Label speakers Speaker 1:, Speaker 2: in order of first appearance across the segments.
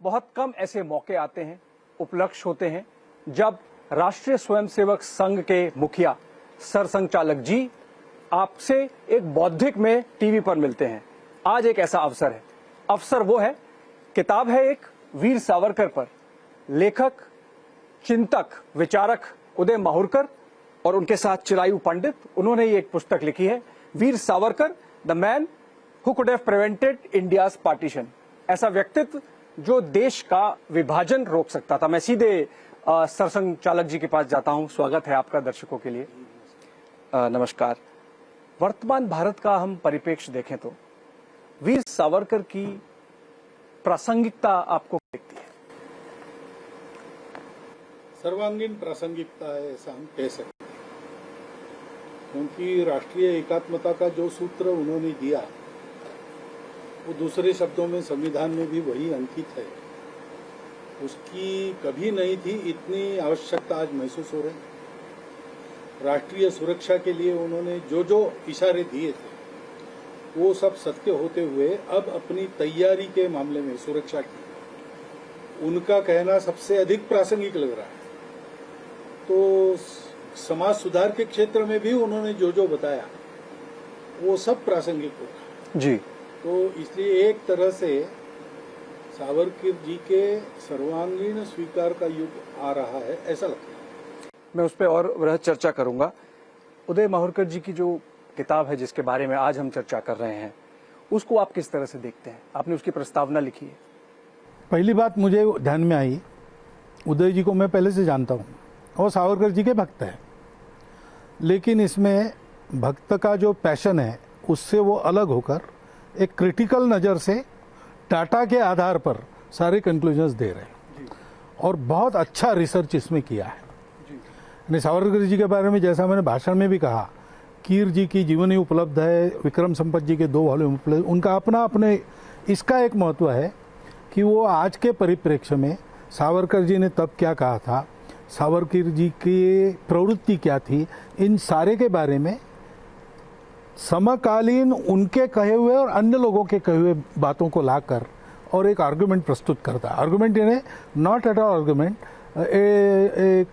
Speaker 1: बहुत कम ऐसे मौके आते हैं, उपलक्ष्य होते हैं जब राष्ट्रीय स्वयंसेवक संघ के मुखिया सरसंघचालक जी आपसे एक बौद्धिक में टीवी पर मिलते हैं। आज एक ऐसा अवसर है। अवसर वो है, किताब है एक वीर सावरकर पर। लेखक, चिंतक, विचारक उदय माहुरकर और उनके साथ चिरायु पंडित, उन्होंने ये एक पुस्तक लिखी है, Veer Savarkar, the man who could have prevented India's partition. ऐसा व्यक्तित्व जो देश का विभाजन रोक सकता था। मैं सीधे सरसंघचालक जी के पास जाता हूं। स्वागत है आपका दर्शकों के लिए। नमस्कार। वर्तमान भारत का हम परिप्रेक्ष्य देखें तो वीर सावरकर की प्रासंगिकता आपको दिखती है?
Speaker 2: सर्वांगीण प्रासंगिकता है, ऐसा हम कह सकते हैं, क्योंकि राष्ट्रीय एकात्मता का जो सूत्र उन्होंने दिया वो दूसरे शब्दों में संविधान में भी वही अंकित है। उसकी कभी नहीं थी इतनी आवश्यकता आज महसूस हो रही। राष्ट्रीय सुरक्षा के लिए उन्होंने जो जो इशारे दिए थे वो सब सत्य होते हुए अब अपनी तैयारी के मामले में सुरक्षा की उनका कहना सबसे अधिक प्रासंगिक लग रहा है। तो समाज सुधार के क्षेत्र में भी उन्होंने जो जो बताया वो सब प्रासंगिक होगा
Speaker 1: जी।
Speaker 2: तो इसलिए एक तरह से सावरकर जी के सर्वांगीण स्वीकार का युग आ रहा है, ऐसा लगता है।
Speaker 1: मैं उस पर और वह चर्चा करूंगा। उदय माहुरकर जी की जो किताब है जिसके बारे में आज हम चर्चा कर रहे हैं, उसको आप किस तरह से देखते हैं? आपने उसकी प्रस्तावना लिखी है।
Speaker 3: पहली बात मुझे ध्यान में आई, उदय जी को मैं पहले से जानता हूँ और सावरकर जी के भक्त हैं, लेकिन इसमें भक्त का जो पैशन है उससे वो अलग होकर एक क्रिटिकल नज़र से डाटा के आधार पर सारे कंक्लूजन्स दे रहे हैं और बहुत अच्छा रिसर्च इसमें किया है। सावरकर जी के बारे में जैसा मैंने भाषण में भी कहा, कीर जी की जीवनी उपलब्ध है, विक्रम संपत जी के 2 वॉल्यूम उपलब्ध, उनका अपना अपने इसका एक महत्व है कि वो आज के परिप्रेक्ष्य में सावरकर जी ने तब क्या कहा था, सावरकर जी की प्रवृत्ति क्या थी, इन सारे के बारे में समकालीन उनके कहे हुए और अन्य लोगों के कहे हुए बातों को लाकर और एक आर्गुमेंट प्रस्तुत करता है। आर्गुमेंट यानी not at all argument,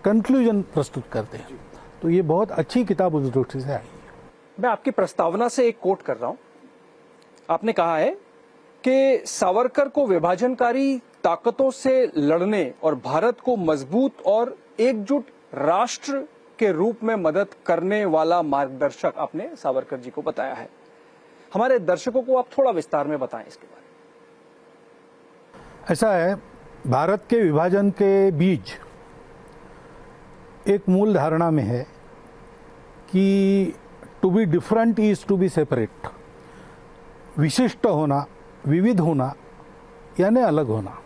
Speaker 3: conclusion प्रस्तुत करते हैं। तो ये बहुत अच्छी किताब उस दृष्टि से आई है।
Speaker 1: मैं आपकी प्रस्तावना से एक कोट कर रहा हूं। आपने कहा है कि सावरकर को विभाजनकारी ताकतों से लड़ने और भारत को मजबूत और एकजुट राष्ट्र के रूप में मदद करने वाला मार्गदर्शक आपने सावरकर जी को बताया है। हमारे दर्शकों को आप थोड़ा विस्तार में बताएं इसके बारे में।
Speaker 3: ऐसा है, भारत के विभाजन के बीच एक मूल धारणा में है कि to be different is to be separate. विशिष्ट होना, विविध होना यानी अलग होना।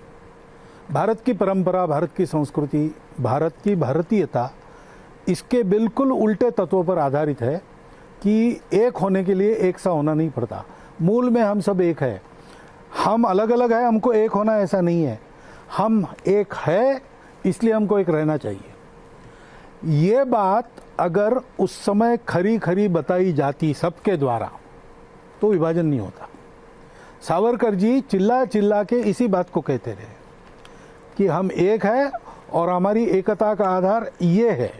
Speaker 3: भारत की परंपरा, भारत की संस्कृति, भारत की भारतीयता इसके बिल्कुल उल्टे तत्वों पर आधारित है कि एक होने के लिए एक सा होना नहीं पड़ता। मूल में हम सब एक है, हम अलग अलग है, हमको एक होना ऐसा नहीं है। हम एक है इसलिए हमको एक रहना चाहिए। ये बात अगर उस समय खरी खरी बताई जाती सबके द्वारा तो विभाजन नहीं होता। सावरकर जी चिल्ला चिल्ला के इसी बात को कहते रहे कि हम एक है और हमारी एकता का आधार ये है।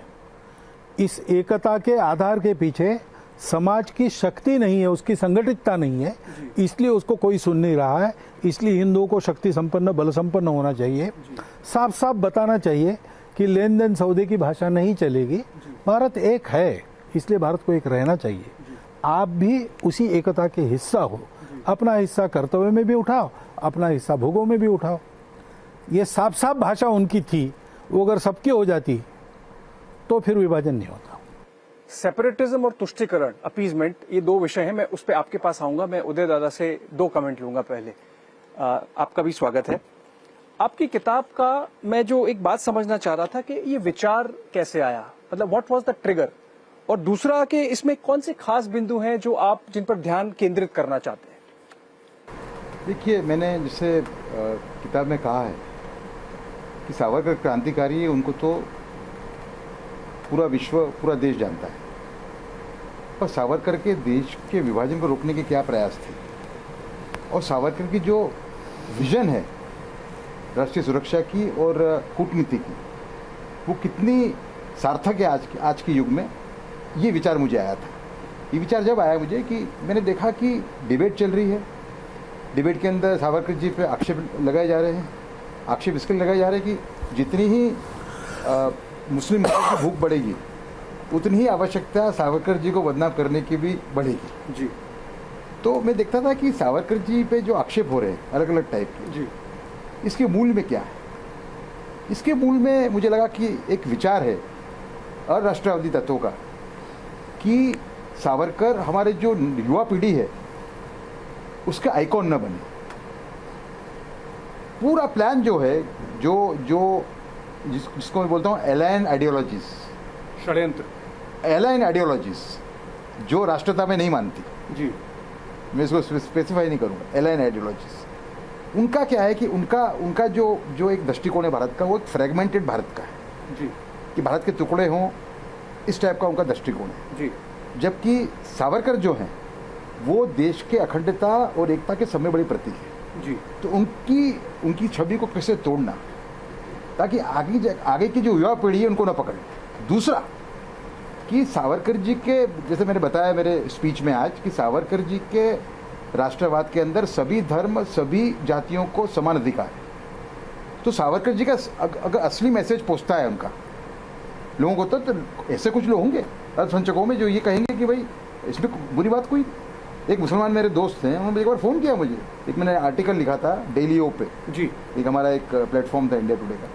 Speaker 3: इस एकता के आधार के पीछे समाज की शक्ति नहीं है, उसकी संगठितता नहीं है, इसलिए उसको कोई सुन नहीं रहा है। इसलिए हिंदुओं को शक्ति संपन्न, बल संपन्न होना चाहिए। साफ साफ बताना चाहिए कि लेन देन सौदे की भाषा नहीं चलेगी। भारत एक है, इसलिए भारत को एक रहना चाहिए। आप भी उसी एकता के हिस्सा हो। अपना हिस्सा कर्तव्य में भी उठाओ, अपना हिस्सा भोगों में भी उठाओ। ये साफ साफ भाषा उनकी थी। वो अगर सबकी हो जाती तो फिर विभाजन नहीं होता।
Speaker 1: सेपरेटिज्म और तुष्टीकरण, अपीजमेंट, ये 2 विषय हैं। मैं उस पर आपके पास आऊंगा। मैं उदय दादा से 2 कमेंट लूंगा। पहले आपका भी स्वागत है। आपकी किताब का मैं जो एक बात समझना चाह रहा था कि ये विचार कैसे आया, मतलब व्हाट वाज द ट्रिगर, और दूसरा कि इसमें कौन से खास बिंदु हैं जो आप जिन पर ध्यान केंद्रित करना चाहते हैं?
Speaker 4: देखिए, मैंने जैसे किताब में कहा है कि सावरकर क्रांतिकारी, उनको तो पूरा विश्व, पूरा देश जानता है, पर सावरकर के देश के विभाजन को रोकने के क्या प्रयास थे और सावरकर की जो विजन है राष्ट्रीय सुरक्षा की और कूटनीति की वो कितनी सार्थक है आज के युग में, ये विचार मुझे आया था। ये विचार जब आया मुझे कि मैंने देखा कि डिबेट चल रही है, डिबेट के अंदर सावरकर जी पे आक्षेप लगाए जा रहे हैं। आक्षेप इसके लिए लगाए जा रहे हैं कि जितनी ही मुस्लिम की भूख बढ़ेगी उतनी ही आवश्यकता सावरकर जी को बदनाम करने की भी बढ़ेगी।
Speaker 1: जी
Speaker 4: तो मैं देखता था कि सावरकर जी पे जो आक्षेप हो रहे हैं अलग अलग टाइप के,
Speaker 1: जी
Speaker 4: इसके मूल में क्या है? इसके मूल में मुझे लगा कि एक विचार है अराष्ट्रवादी तत्वों का कि सावरकर हमारे जो युवा पीढ़ी है उसका आइकॉन न बने। पूरा प्लान जो है जिसको मैं बोलता हूँ एलायन आइडियोलॉजीज,
Speaker 1: षड्यंत्र,
Speaker 4: एलायन आइडियोलॉजीज जो राष्ट्रता में नहीं मानती,
Speaker 1: जी
Speaker 4: मैं इसको स्पेसिफाई नहीं करूँगा, एलायन आइडियोलॉजीज उनका क्या है कि उनका जो एक दृष्टिकोण है भारत का, वो एक फ्रेगमेंटेड भारत का है
Speaker 1: जी
Speaker 4: कि भारत के टुकड़े हों, इस टाइप का उनका दृष्टिकोण है।
Speaker 1: जी
Speaker 4: जबकि सावरकर जो हैं वो देश के अखंडता और एकता के समय बड़ी प्रतीक है।
Speaker 1: जी
Speaker 4: तो उनकी छवि को कैसे तोड़ना ताकि आगे की जो युवा पीढ़ी है उनको ना पकड़े। दूसरा कि सावरकर जी के, जैसे मैंने बताया मेरे स्पीच में आज, कि सावरकर जी के राष्ट्रवाद के अंदर सभी धर्म सभी जातियों को समान अधिकार है। तो सावरकर जी का अगर असली मैसेज पहुंचता है उनका लोगों को, तो ऐसे कुछ लोग होंगे अल्पसंख्यकों में जो ये कहेंगे कि भाई इसमें बुरी बात कोई। एक मुसलमान मेरे दोस्त हैं, उन्होंने एक बार फ़ोन किया मुझे, एक मैंने आर्टिकल लिखा था डेली ओ पे,
Speaker 1: जी
Speaker 4: एक हमारा एक प्लेटफॉर्म था इंडिया टुडे का,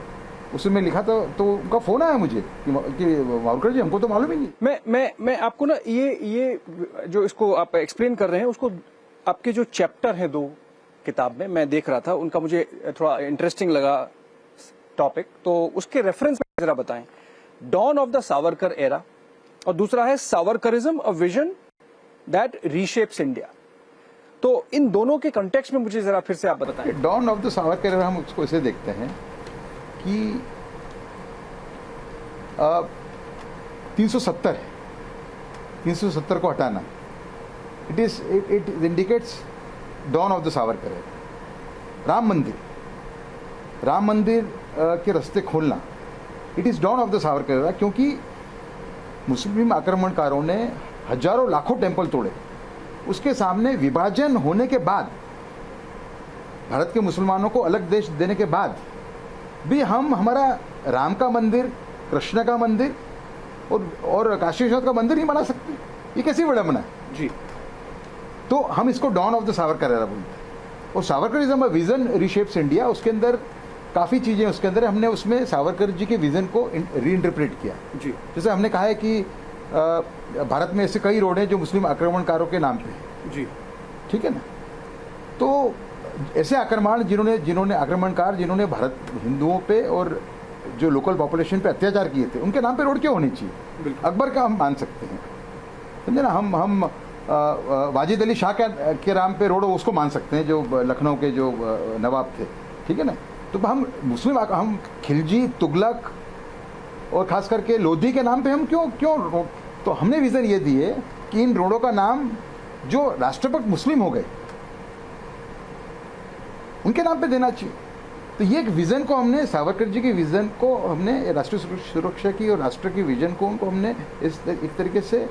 Speaker 4: उसमें लिखा था, तो उनका फ़ोन आया मुझे कि सावरकर जी हमको तो मालूम ही नहीं।
Speaker 1: मैं आपको ना ये जो इसको आप एक्सप्लेन कर रहे हैं उसको, आपके जो चैप्टर है 2 किताब में मैं देख रहा था, उनका मुझे थोड़ा इंटरेस्टिंग लगा टॉपिक, तो उसके रेफरेंस में जरा बताएं। Dawn of the Savarkar era और दूसरा है Savarkarism a vision that reshapes India. तो इन दोनों के कॉन्टेक्स्ट में मुझे जरा फिर से आप बताएं।
Speaker 4: Dawn of the Savarkar era हम उसको ऐसे देखते हैं कि 370 है, 370 को हटाना, it indicates dawn of the Savarkar era. Ram Mandir के रास्ते खोलना, it is dawn of the Savarkar era, क्योंकि मुस्लिम आक्रमणकारों ने हजारों लाखों टेंपल तोड़े। उसके सामने विभाजन होने के बाद, भारत के मुसलमानों को अलग देश देने के बाद भी हम हमारा राम का मंदिर, कृष्ण का मंदिर और काशी विश्वनाथ का मंदिर नहीं बना सकते। ये कैसी विडंबना है
Speaker 1: जी।
Speaker 4: तो हम इसको dawn of the Savarkar era बोलते हैं। और सावरकरिज्म विजन रीशेप्स इंडिया, उसके अंदर काफ़ी चीज़ें उसके अंदर, हमने उसमें सावरकर जी के विजन को रीइंटरप्रेट किया।
Speaker 1: जी
Speaker 4: जैसे हमने कहा है कि भारत में ऐसे कई रोड हैं जो मुस्लिम आक्रमणकारों के नाम पे हैं,
Speaker 1: जी
Speaker 4: ठीक है ना। तो ऐसे आक्रमण जिन्होंने भारत हिंदुओं पे और जो लोकल पॉपुलेशन पे अत्याचार किए थे, उनके नाम पे रोड क्यों होनी चाहिए? अकबर का हम मान सकते हैं, समझे ना। हम वाजिद अली शाह के नाम पे रोड उसको मान सकते हैं, जो लखनऊ के जो नवाब थे, ठीक है ना। तो हम खिलजी, तुगलक और खास करके लोधी के नाम पे हम क्यों तो हमने विजन ये दिए कि इन रोडों का नाम जो राष्ट्रभक्त मुस्लिम हो गए उनके नाम पे देना चाहिए। तो ये एक विजन को हमने, सावरकर जी के विजन को हमने, राष्ट्रीय सुरक्षा की और राष्ट्र की विजन को हमने एक तरीके से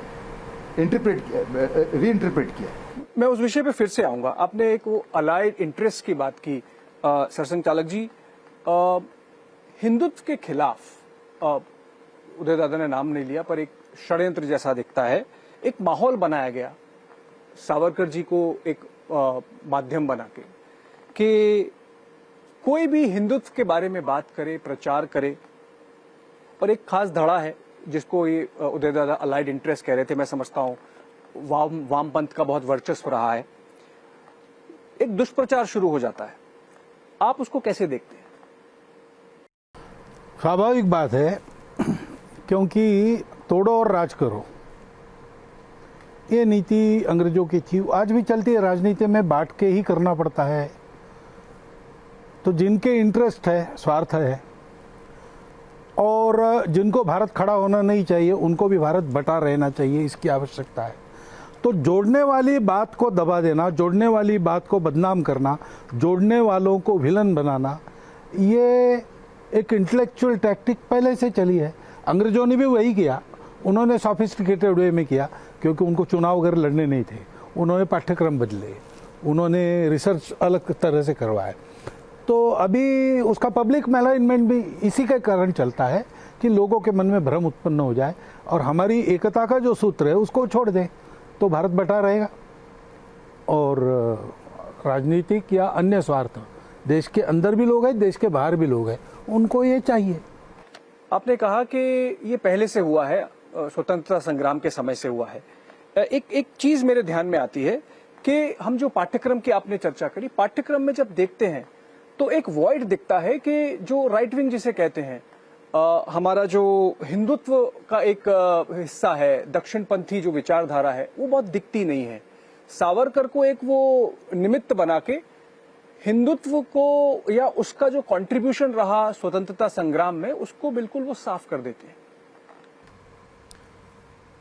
Speaker 4: रीइंटरप्रेट किया।
Speaker 1: मैं उस विषय पे फिर से आऊंगा। आपने एक वो अलाइड इंटरेस्ट की बात की सरसंघ चालक जी, हिंदुत्व के खिलाफ उदय दादा ने नाम नहीं लिया, पर एक षड्यंत्र जैसा दिखता है, एक माहौल बनाया गया सावरकर जी को एक माध्यम बना के कि कोई भी हिंदुत्व के बारे में बात करे, प्रचार करे, और एक खास धड़ा है जिसको ये उदय दादा अलाइड इंटरेस्ट कह रहे थे। मैं समझता हूँ वामपंथ का बहुत वर्चस्व रहा है, एक दुष्प्रचार शुरू हो जाता है। आप उसको कैसे देखते हैं?
Speaker 3: स्वाभाविक बात है, क्योंकि तोड़ो और राज करो, ये नीति अंग्रेजों की थी, आज भी चलती है। राजनीति में बांट के ही करना पड़ता है। तो जिनके इंटरेस्ट है, स्वार्थ है, और जिनको भारत खड़ा होना नहीं चाहिए उनको भी भारत बटा रहना चाहिए, इसकी आवश्यकता है। तो जोड़ने वाली बात को दबा देना, जोड़ने वाली बात को बदनाम करना, जोड़ने वालों को विलन बनाना, ये एक इंटेलेक्चुअल टैक्टिक पहले से चली है। अंग्रेजों ने भी वही किया, उन्होंने सॉफिस्टिकेटेड वे में किया, क्योंकि उनको चुनाव वगैरह लड़ने नहीं थे। उन्होंने पाठ्यक्रम बदले, उन्होंने रिसर्च अलग तरह से करवाए। तो अभी उसका पब्लिक मैलाइनमेंट भी इसी के कारण चलता है कि लोगों के मन में भ्रम उत्पन्न हो जाए और हमारी एकता का जो सूत्र है उसको छोड़ दें, तो भारत बटा रहेगा। और राजनीतिक या अन्य स्वार्थ, देश के अंदर भी लोग हैं, देश के बाहर भी लोग हैं, उनको ये चाहिए।
Speaker 1: आपने कहा कि ये पहले से हुआ है, स्वतंत्रता संग्राम के समय से हुआ है। एक चीज मेरे ध्यान में आती है कि हम जो पाठ्यक्रम की आपने चर्चा करी, पाठ्यक्रम में जब देखते हैं तो एक वॉइड दिखता है कि जो राइट विंग जिसे कहते हैं, हमारा जो हिंदुत्व का एक हिस्सा है, दक्षिणपंथी जो विचारधारा है, वो बहुत दिखती नहीं है। सावरकर को एक वो निमित्त बना के हिंदुत्व को या उसका जो कंट्रीब्यूशन रहा स्वतंत्रता संग्राम में, उसको बिल्कुल वो साफ कर देते हैं।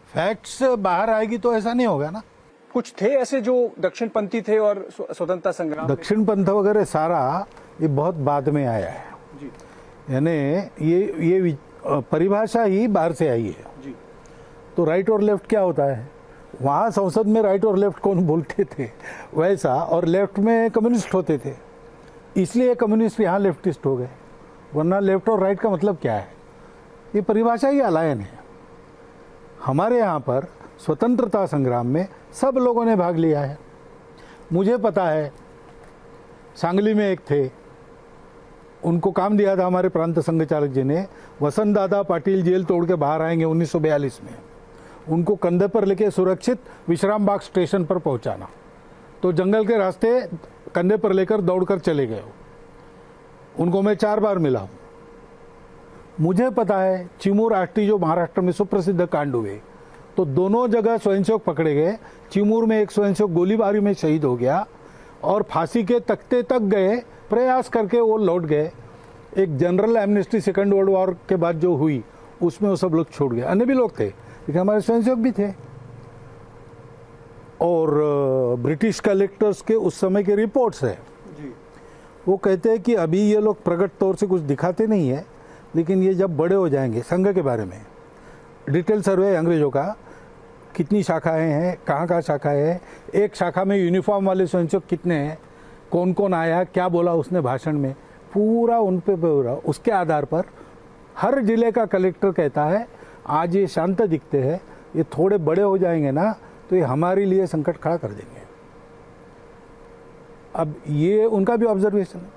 Speaker 3: फैक्ट्स बाहर आएगी तो ऐसा नहीं होगा ना।
Speaker 1: कुछ थे ऐसे जो दक्षिणपंथी थे और स्वतंत्रता संग्राम में?
Speaker 3: दक्षिण पंथ वगैरह सारा ये बहुत बाद में आया है
Speaker 1: जी
Speaker 3: यानी ये परिभाषा ही बाहर से आई है।
Speaker 1: जी।
Speaker 3: तो राइट और लेफ्ट क्या होता है, वहाँ संसद में राइट और लेफ्ट कौन बोलते थे वैसा, और लेफ्ट में कम्युनिस्ट होते थे, इसलिए कम्युनिस्ट यहाँ लेफ्टिस्ट हो गए, वरना लेफ्ट और राइट का मतलब क्या है, ये परिभाषा ही अलायन है। हमारे यहाँ पर स्वतंत्रता संग्राम में सब लोगों ने भाग लिया है। मुझे पता है सांगली में एक थे, उनको काम दिया था हमारे प्रांत संघ चालक जी ने, वसंत दादा पाटिल जेल तोड़ के बाहर आएंगे 1942 में, उनको कंधे पर लेके सुरक्षित विश्राम बाग स्टेशन पर पहुंचाना, तो जंगल के रास्ते कंधे पर लेकर दौड़कर चले गए। उनको मैं 4 बार मिला हूं। मुझे पता है चिमूर आष्टी जो महाराष्ट्र में सुप्रसिद्ध कांड हुए, तो दोनों जगह स्वयंसेवक पकड़े गए। चिमूर में एक स्वयंसेवक गोलीबारी में शहीद हो गया और फांसी के तख्ते तक गए, प्रयास करके वो लौट गए। एक general amnesty second world war के बाद जो हुई उसमें वो सब लोग छोड़ गए। अन्य भी लोग थे लेकिन हमारे स्वयंसेवक भी थे। और ब्रिटिश कलेक्टर्स के उस समय के रिपोर्ट्स है
Speaker 1: जी।
Speaker 3: वो कहते हैं कि अभी ये लोग प्रकट तौर से कुछ दिखाते नहीं है, लेकिन ये जब बड़े हो जाएंगे, संघ के बारे में डिटेल सर्वे अंग्रेजों का, कितनी शाखाएं हैं, कहाँ कहाँ शाखाएं हैं, एक शाखा में यूनिफॉर्म वाले स्वयंसेवक कितने हैं, कौन कौन आया, क्या बोला उसने भाषण में, पूरा उन पे पूरा। उसके आधार पर हर जिले का कलेक्टर कहता है आज ये शांत दिखते हैं, ये थोड़े बड़े हो जाएंगे ना तो ये हमारे लिए संकट खड़ा कर देंगे। अब ये उनका भी ऑब्जर्वेशन है।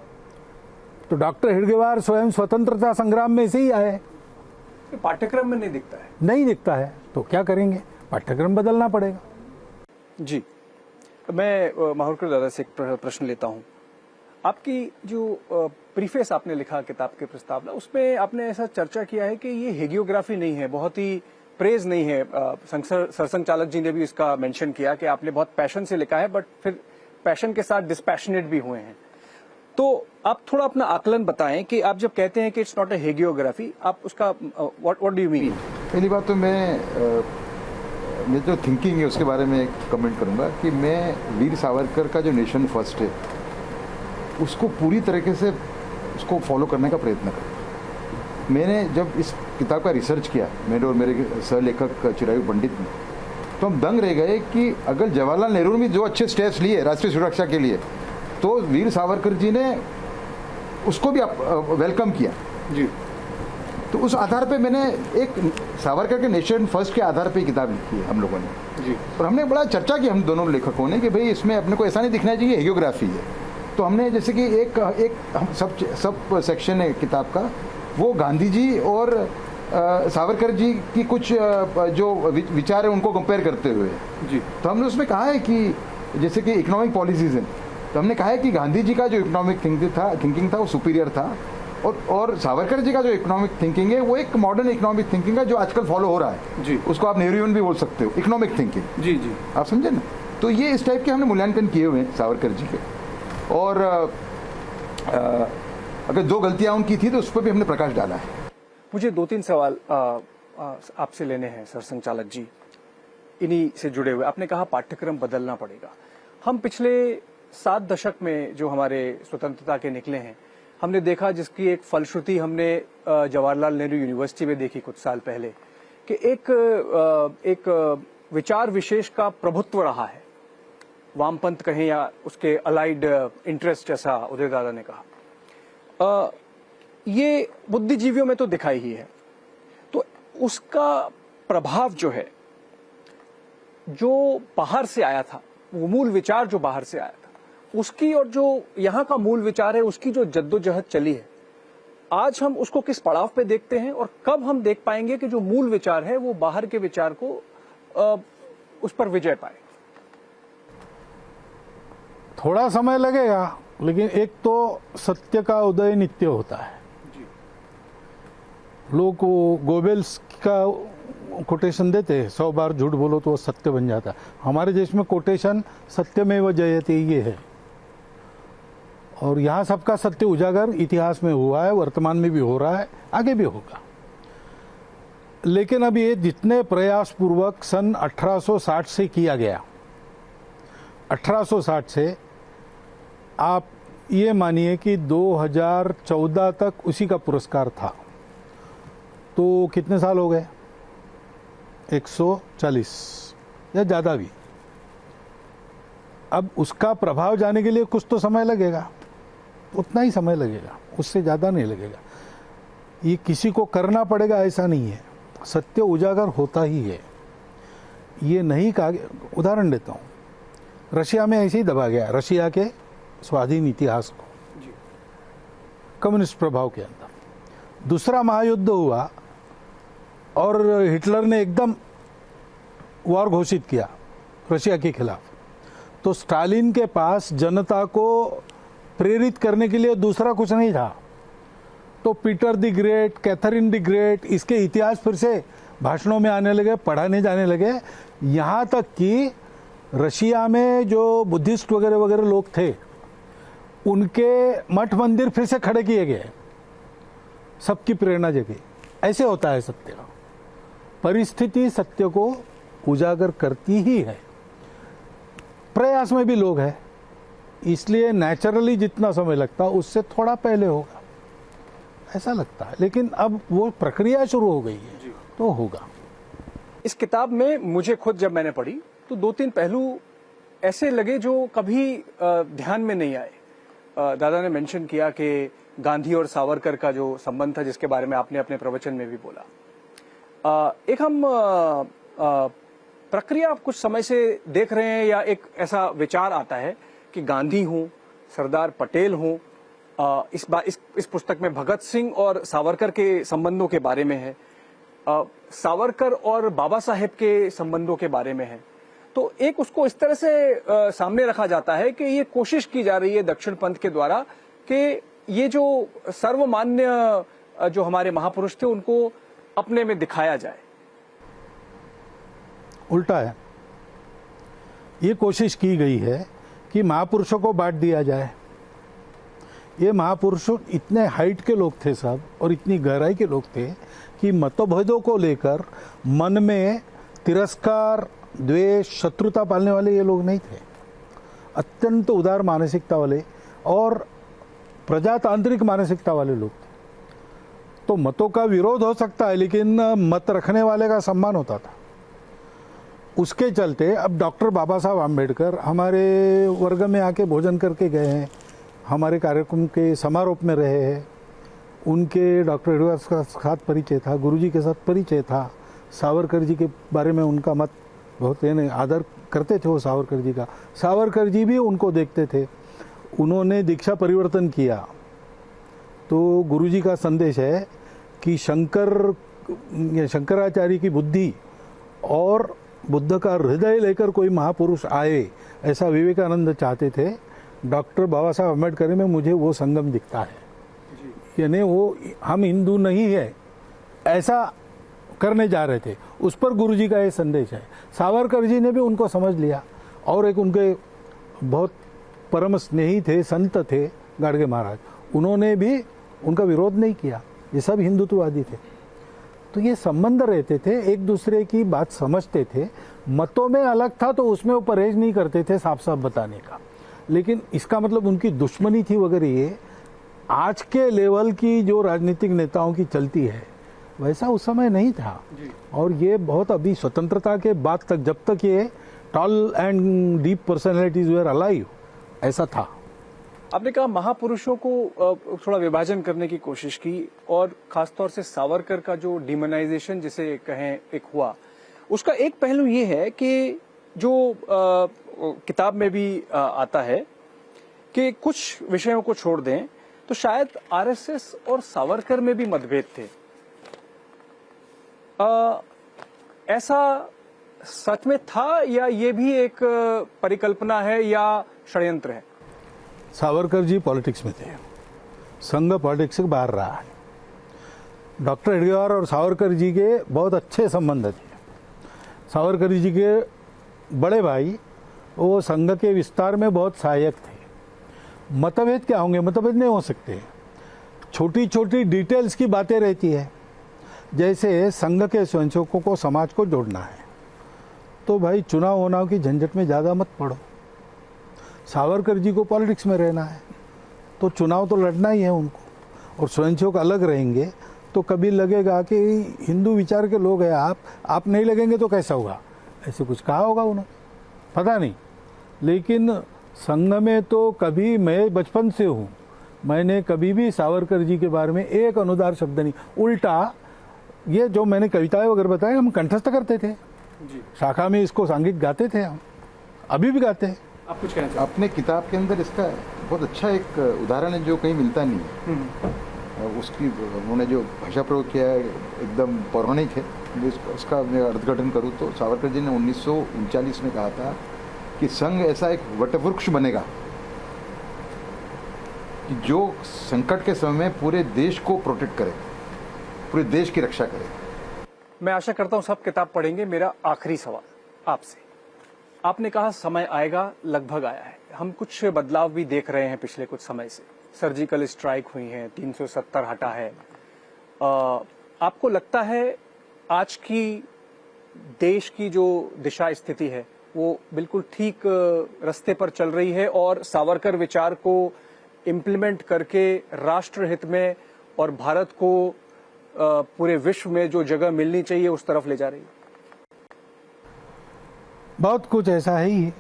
Speaker 3: तो डॉक्टर हेडगेवार स्वयं स्वतंत्रता संग्राम में से ही आए।
Speaker 1: पाठ्यक्रम में नहीं दिखता है।
Speaker 3: नहीं दिखता है तो क्या करेंगे, पाठ्यक्रम बदलना पड़ेगा।
Speaker 1: जी, मैं माहुरकर दादा से एक प्रश्न लेता हूं। आपकी जो प्रीफेस आपने लिखा किताब के प्रस्तावना, उसमें आपने ऐसा चर्चा किया है कि ये हेगियोग्राफी नहीं है, बहुत ही प्रेज नहीं है। सरसंघ चालक जी ने भी इसका मेंशन किया कि आपने बहुत पैशन से लिखा है, बट फिर पैशन के साथ डिस्पैशनेट भी हुए हैं। तो आप थोड़ा अपना आकलन बताएं कि आप जब कहते हैं कि इट्स नॉट ए हेगियोग्राफी, आप उसका व्हाट डू यू मीन?
Speaker 4: पहली बात तो मैं जो थिंकिंग है उसके बारे में कमेंट करूंगा कि मैं वीर सावरकर का जो नेशन फर्स्ट है उसको पूरी तरीके से उसको फॉलो करने का प्रयत्न करूँ। मैंने जब इस किताब का रिसर्च किया, मेरे और मेरे सह लेखक चिरायु पंडित ने, तो हम दंग रह गए कि अगर जवाहरलाल नेहरू ने भी जो अच्छे स्टेप्स लिए राष्ट्रीय सुरक्षा के लिए, तो वीर सावरकर जी ने उसको भी वेलकम किया
Speaker 2: जी।
Speaker 4: तो उस आधार पे मैंने एक सावरकर के नेशन फर्स्ट के आधार पे किताब लिखी है हम लोगों ने
Speaker 2: जी।
Speaker 4: और हमने बड़ा चर्चा की हम दोनों लेखकों ने कि भाई इसमें अपने को ऐसा नहीं दिखना चाहिए हेगियोग्राफी है। तो हमने जैसे कि एक हम सब सेक्शन है किताब का, वो गांधी जी और सावरकर जी की कुछ जो विचार है उनको कंपेयर करते हुए
Speaker 2: जी।
Speaker 4: तो हमने उसमें कहा है कि जैसे कि इकोनॉमिक पॉलिसीज हैं, तो हमने कहा है कि गांधी जी का जो इकोनॉमिक थिंकिंग था वो सुपीरियर था, और सावरकर जी का जो इकोनॉमिक थिंकिंग है वो एक मॉडर्न इकोनॉमिक थिंकिंग है जो आजकल फॉलो हो रहा है
Speaker 2: जी।
Speaker 4: उसको आप नेहरूवियन भी बोल सकते हो, इकोनॉमिक थिंकिंग।
Speaker 2: जी जी,
Speaker 4: आप समझे ना। तो ये इस टाइप के हमने मूल्यांकन किए हुए हैं सावरकर जी के, और अगर जो गलतियां उनकी थी तो उस पर भी हमने प्रकाश डाला है।
Speaker 1: मुझे 2-3 सवाल आपसे लेने हैं सरसंघ चालक जी, इन्हीं से जुड़े हुए। आपने कहा पाठ्यक्रम बदलना पड़ेगा। हम पिछले 7 दशक में जो हमारे स्वतंत्रता के निकले हैं, हमने देखा, जिसकी एक फलश्रुति हमने जवाहरलाल नेहरू यूनिवर्सिटी में देखी कुछ साल पहले, कि एक विचार विशेष का प्रभुत्व रहा है, वामपंथ कहें या उसके अलाइड इंटरेस्ट, जैसा उदय दादा ने कहा। ये बुद्धिजीवियों में तो दिखाई ही है। तो उसका प्रभाव जो है, जो बाहर से आया था, वो मूल विचार जो बाहर से आया था, उसकी और जो यहाँ का मूल विचार है, उसकी जो जद्दोजहद चली है, आज हम उसको किस पड़ाव पे देखते हैं और कब हम देख पाएंगे कि जो मूल विचार है वो बाहर के विचार को उस पर विजय पाए?
Speaker 3: थोड़ा समय लगेगा, लेकिन एक तो सत्य का उदय नित्य होता है। लोग वो गोबेल्स का कोटेशन देते हैं, 100 बार झूठ बोलो तो वो सत्य बन जाता है। हमारे देश में कोटेशन सत्यमेव जयते ये है, और यहाँ सबका सत्य उजागर इतिहास में हुआ है, वर्तमान में भी हो रहा है, आगे भी होगा। लेकिन अब ये जितने प्रयास पूर्वक सन 1860 से किया गया, 1860 से आप ये मानिए कि 2014 तक उसी का पुरस्कार था, तो कितने साल हो गए? 140 या ज़्यादा भी। अब उसका प्रभाव जाने के लिए कुछ तो समय लगेगा, उतना ही समय लगेगा, उससे ज़्यादा नहीं लगेगा। ये किसी को करना पड़ेगा ऐसा नहीं है, सत्य उजागर होता ही है। ये नहीं कहा, उदाहरण देता हूँ, रशिया में ऐसे ही दबा गया, रशिया के स्वाधीन इतिहास को कम्युनिस्ट प्रभाव के अंदर। दूसरा महायुद्ध हुआ और हिटलर ने एकदम वॉर घोषित किया रशिया के खिलाफ, तो स्टालिन के पास जनता को प्रेरित करने के लिए दूसरा कुछ नहीं था। तो Peter the Great, Catherine the Great, इसके इतिहास फिर से भाषणों में आने लगे, पढ़ाने जाने लगे। यहाँ तक कि रशिया में जो बुद्धिस्ट वगैरह वगैरह लोग थे, उनके मठ मंदिर फिर से खड़े किए गए, सबकी प्रेरणा जगी। ऐसे होता है सत्य का, परिस्थिति सत्य को उजागर करती ही है। प्रयास में भी लोग हैं, इसलिए नेचुरली जितना समय लगता उससे थोड़ा पहले होगा ऐसा लगता है, लेकिन अब वो प्रक्रिया शुरू हो गई है तो होगा।
Speaker 1: इस किताब में मुझे खुद जब मैंने पढ़ी तो 2-3 पहलू ऐसे लगे जो कभी ध्यान में नहीं आए। दादा ने मेंशन किया कि गांधी और सावरकर का जो संबंध था, जिसके बारे में आपने अपने प्रवचन में भी बोला। एक हम प्रक्रिया कुछ समय से देख रहे हैं, या एक ऐसा विचार आता है कि गांधी हों, सरदार पटेल हों, इस पुस्तक में भगत सिंह और सावरकर के संबंधों के बारे में है, सावरकर और बाबा साहेब के संबंधों के बारे में है। तो एक उसको इस तरह से सामने रखा जाता है कि ये कोशिश की जा रही है दक्षिण पंथ के द्वारा कि ये जो सर्वमान्य जो हमारे महापुरुष थे उनको अपने में दिखाया जाए।
Speaker 3: उल्टा है, ये कोशिश की गई है कि महापुरुषों को बांट दिया जाए। ये महापुरुष इतने हाइट के लोग थे सब, और इतनी गहराई के लोग थे कि मतभेदों को लेकर मन में तिरस्कार, द्वेष, शत्रुता पालने वाले ये लोग नहीं थे। अत्यंत उदार मानसिकता वाले और प्रजातांत्रिक मानसिकता वाले लोग थे। तो मतों का विरोध हो सकता है, लेकिन मत रखने वाले का सम्मान होता था। उसके चलते अब डॉक्टर बाबा साहब आम्बेडकर हमारे वर्ग में आके भोजन करके गए हैं, हमारे कार्यक्रम के समारोह में रहे हैं। उनके डॉक्टर एडवर्ड्स का साथ परिचय था, गुरुजी के साथ परिचय था। सावरकर जी के बारे में उनका मत बहुत आदर करते थे वो सावरकर जी का। सावरकर जी भी उनको देखते थे। उन्होंने दीक्षा परिवर्तन किया, तो गुरुजी का संदेश है कि शंकराचार्य की बुद्धि और बुद्ध का हृदय लेकर कोई महापुरुष आए, ऐसा विवेकानंद चाहते थे। डॉक्टर बाबा साहब अम्बेडकर में मुझे वो संगम दिखता है, यानी वो हम हिंदू नहीं है ऐसा करने जा रहे थे। उस पर गुरुजी का ये संदेश है। सावरकर जी ने भी उनको समझ लिया, और एक उनके बहुत परम स्नेही थे, संत थे गाडगे महाराज, उन्होंने भी उनका विरोध नहीं किया। ये सब हिंदुत्ववादी थे। तो ये संबंध रहते थे, एक दूसरे की बात समझते थे। मतों में अलग था तो उसमें वो परहेज नहीं करते थे साफ साफ बताने का, लेकिन इसका मतलब उनकी दुश्मनी थी वगैरह आज के लेवल की जो राजनीतिक नेताओं की चलती है वैसा उस समय नहीं था। और ये बहुत अभी स्वतंत्रता के बाद तक, जब तक ये tall and deep personalities were alive, ऐसा था।
Speaker 1: आपने कहा महापुरुषों को थोड़ा विभाजन करने की कोशिश की, और खासतौर से सावरकर का जो डिमोनाइजेशन जिसे कहें एक हुआ, उसका एक पहलू ये है कि जो किताब में भी आता है कि कुछ विषयों को छोड़ दें तो शायद आरएसएस और सावरकर में भी मतभेद थे। ऐसा सच में था या ये भी एक परिकल्पना है या षड्यंत्र है?
Speaker 3: सावरकर जी पॉलिटिक्स में थे, संघ पॉलिटिक्स से बाहर रहा है। डॉक्टर हेडगेवार और सावरकर जी के बहुत अच्छे संबंध थे। सावरकर जी के बड़े भाई वो संघ के विस्तार में बहुत सहायक थे। मतभेद क्या होंगे? मतभेद नहीं हो सकते। छोटी छोटी डिटेल्स की बातें रहती है, जैसे संघ के स्वयंसेवकों को समाज को जोड़ना है तो भाई चुनाव वुनाव की झंझट में ज़्यादा मत पड़ो। सावरकर जी को पॉलिटिक्स में रहना है तो चुनाव तो लड़ना ही है उनको, और स्वयंसेवक अलग रहेंगे तो कभी लगेगा कि हिंदू विचार के लोग हैं आप नहीं लगेंगे तो कैसा होगा, ऐसे कुछ कहा होगा उन्होंने, पता नहीं। लेकिन संघ में तो कभी, मैं बचपन से हूँ, मैंने कभी भी सावरकर जी के बारे में एक अनुदार शब्द नहीं, उल्टा ये जो मैंने कविताएं वगैरह बताए हम कंठस्थ करते थे
Speaker 1: जी।
Speaker 3: शाखा में, इसको सांगीत गाते थे हम, अभी भी गाते हैं।
Speaker 1: आप कुछ कहना चाहते
Speaker 4: अपने किताब के अंदर इसका बहुत अच्छा एक उदाहरण है जो कहीं मिलता नहीं है। उसकी उन्होंने जो भाषा प्रयोग किया है एकदम पौराणिक है। उसका मैं अर्थघटन करूँ तो सावरकर जी ने 1939 में कहा था कि संघ ऐसा एक वटवृक्ष बनेगा कि जो संकट के समय में पूरे देश को प्रोटेक्ट करे, पूरे देश की रक्षा करे।
Speaker 1: मैं आशा करता हूं सब किताब पढ़ेंगे। मेरा आखिरी सवाल आपसे, आपने कहा समय आएगा, लगभग आया है। हम कुछ बदलाव भी देख रहे हैं पिछले कुछ समय से, सर्जिकल स्ट्राइक हुई है, 370 हटा है। आपको लगता है आज की देश की जो दिशा स्थिति है वो बिल्कुल ठीक रास्ते पर चल रही है और सावरकर विचार को इम्प्लीमेंट करके राष्ट्र हित में और भारत को पूरे विश्व में जो जगह मिलनी चाहिए उस तरफ ले जा रही है?
Speaker 3: बहुत कुछ ऐसा है ही,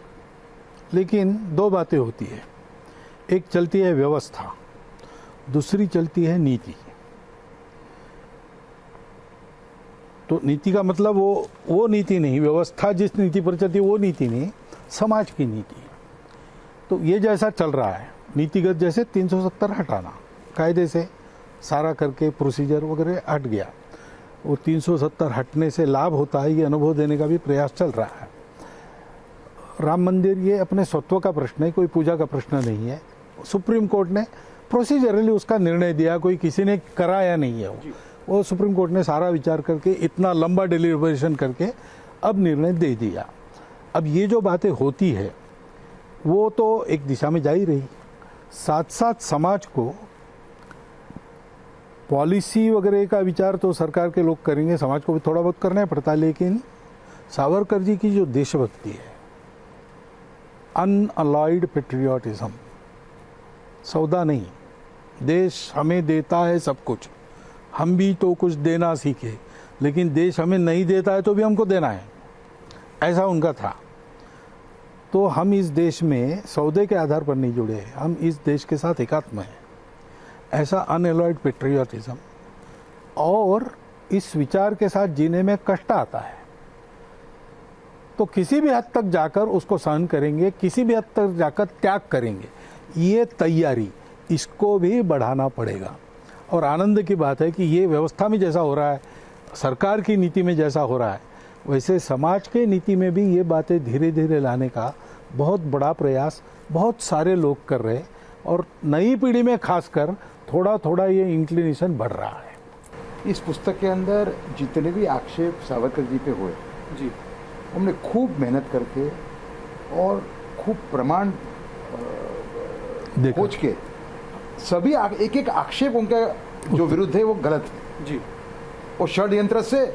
Speaker 3: लेकिन दो बातें होती है। एक चलती है व्यवस्था, दूसरी चलती है नीति। तो नीति का मतलब वो नीति नहीं, व्यवस्था जिस नीति पर चलती है वो नीति नहीं, समाज की नीति। तो ये जैसा चल रहा है नीतिगत, जैसे 370 हटाना कायदे से सारा करके प्रोसीजर वगैरह हट गया, वो 370 हटने से लाभ होता है ये अनुभव देने का भी प्रयास चल रहा है। राम मंदिर ये अपने स्वत्व का प्रश्न है, कोई पूजा का प्रश्न नहीं है। सुप्रीम कोर्ट ने प्रोसीजरली उसका निर्णय दिया, कोई किसी ने कराया नहीं है। वो सुप्रीम कोर्ट ने सारा विचार करके इतना लंबा डिलीबरेशन करके अब निर्णय दे दिया। अब ये जो बातें होती है वो तो एक दिशा में जा ही रही, साथ साथ समाज को पॉलिसी वगैरह का विचार तो सरकार के लोग करेंगे, समाज को भी थोड़ा बहुत करना पड़ता है। लेकिन सावरकर जी की जो देशभक्ति है, अनअलॉयड पेट्रियोटिज्म, सौदा नहीं, देश हमें देता है सब कुछ, हम भी तो कुछ देना सीखे, लेकिन देश हमें नहीं देता है तो भी हमको देना है, ऐसा उनका था। तो हम इस देश में सौदे के आधार पर नहीं जुड़े हैं, हम इस देश के साथ एकात्म हैं, ऐसा अनअलॉयड पेट्रियोटिज्म। और इस विचार के साथ जीने में कष्ट आता है तो किसी भी हद तक जाकर उसको सहन करेंगे, किसी भी हद तक जाकर त्याग करेंगे, ये तैयारी इसको भी बढ़ाना पड़ेगा। और आनंद की बात है कि ये व्यवस्था में जैसा हो रहा है, सरकार की नीति में जैसा हो रहा है, वैसे समाज के नीति में भी ये बातें धीरे धीरे लाने का बहुत बड़ा प्रयास बहुत सारे लोग कर रहे हैं। और नई पीढ़ी में खासकर थोड़ा थोड़ा ये इंक्लिनेशन बढ़ रहा है।
Speaker 4: इस पुस्तक के अंदर जितने भी आक्षेप सावरकर जी पे हुए
Speaker 1: जी,
Speaker 4: हमने खूब मेहनत करके और खूब प्रमाण खोज के सभी एक एक आक्षेप उनका जो विरुद्ध है वो गलत है
Speaker 1: जी,
Speaker 4: और षड्यंत्र से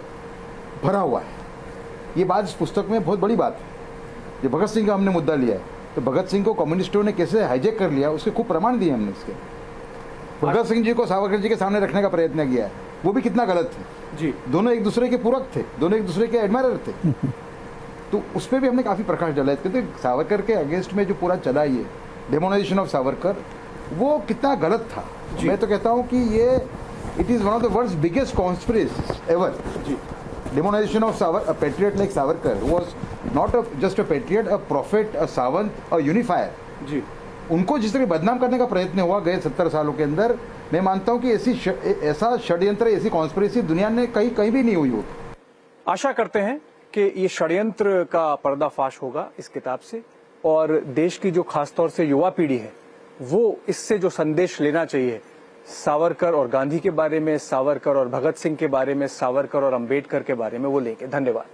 Speaker 4: भरा हुआ है। ये बात इस पुस्तक में बहुत बड़ी बात है। जो भगत सिंह का हमने मुद्दा लिया है तो भगत सिंह को कम्युनिस्टों ने कैसे हाईजैक कर लिया उसके खूब प्रमाण दिए हमने इसके। भगत सिंह जी को सावरकर जी के सामने रखने का प्रयत्न किया है, वो भी कितना गलत थे।
Speaker 1: जी
Speaker 4: दोनों एक दूसरे के पूरक थे, दोनों एक दूसरे के एडमायरर थे। तो उस पर भी हमने काफी प्रकाश डाला है, क्योंकि सावरकर के अगेंस्ट में जो पूरा चला ये डेमोनाइजेशन ऑफ सावरकर, वो कितना गलत था। मैं तो कहता हूँ कि ये it is one of the world's biggest conspiracy ever.
Speaker 1: जी
Speaker 4: Demonization of a patriot like Savarkar, who was not just a patriot, a prophet, a savant, a unifier.
Speaker 1: जी
Speaker 4: उनको जिस तरह बदनाम करने का प्रयत्न हुआ गए 70 सालों के अंदर, मैं मानता हूं कि ऐसा षड्यंत्र, ऐसी कॉन्स्पिरेसी दुनिया में कहीं भी नहीं हुई हो।
Speaker 1: आशा करते हैं कि ये षड्यंत्र का पर्दाफाश होगा इस किताब से, और देश की जो खासतौर से युवा पीढ़ी है वो इससे जो संदेश लेना चाहिए सावरकर और गांधी के बारे में, सावरकर और भगत सिंह के बारे में, सावरकर और अंबेडकर के बारे में, वो लेंगे। धन्यवाद।